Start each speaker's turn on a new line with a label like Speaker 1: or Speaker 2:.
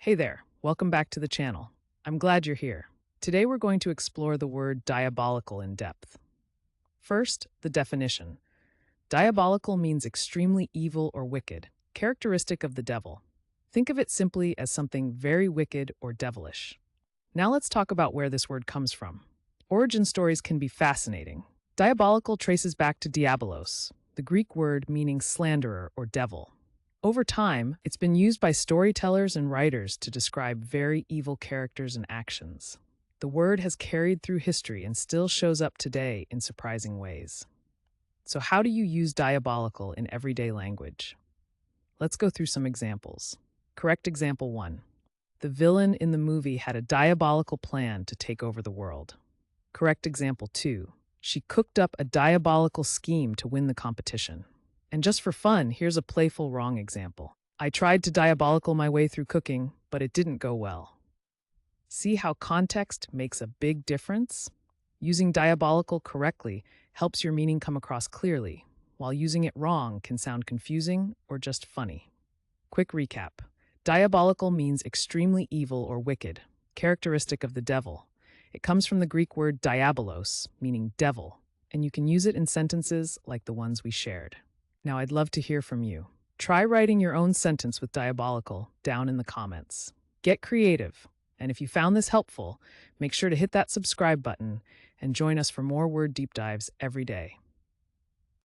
Speaker 1: Hey there, welcome back to the channel. I'm glad you're here. Today we're going to explore the word diabolical in depth. First, the definition. Diabolical means extremely evil or wicked, characteristic of the devil. Think of it simply as something very wicked or devilish. Now let's talk about where this word comes from. Origin stories can be fascinating. Diabolical traces back to diabolos, the Greek word meaning slanderer or devil. Over time, it's been used by storytellers and writers to describe very evil characters and actions. The word has carried through history and still shows up today in surprising ways. So, how do you use diabolical in everyday language? Let's go through some examples. Correct example 1. The villain in the movie had a diabolical plan to take over the world. Correct example 2. She cooked up a diabolical scheme to win the competition. And just for fun, here's a playful wrong example. I tried to diabolical my way through cooking, but it didn't go well. See how context makes a big difference? Using diabolical correctly helps your meaning come across clearly, while using it wrong can sound confusing or just funny. Quick recap. Diabolical means extremely evil or wicked, characteristic of the devil. It comes from the Greek word diabolos, meaning devil, and you can use it in sentences like the ones we shared. Now, I'd love to hear from you. Try writing your own sentence with diabolical down in the comments. Get creative. And if you found this helpful, make sure to hit that subscribe button and join us for more word deep dives every day.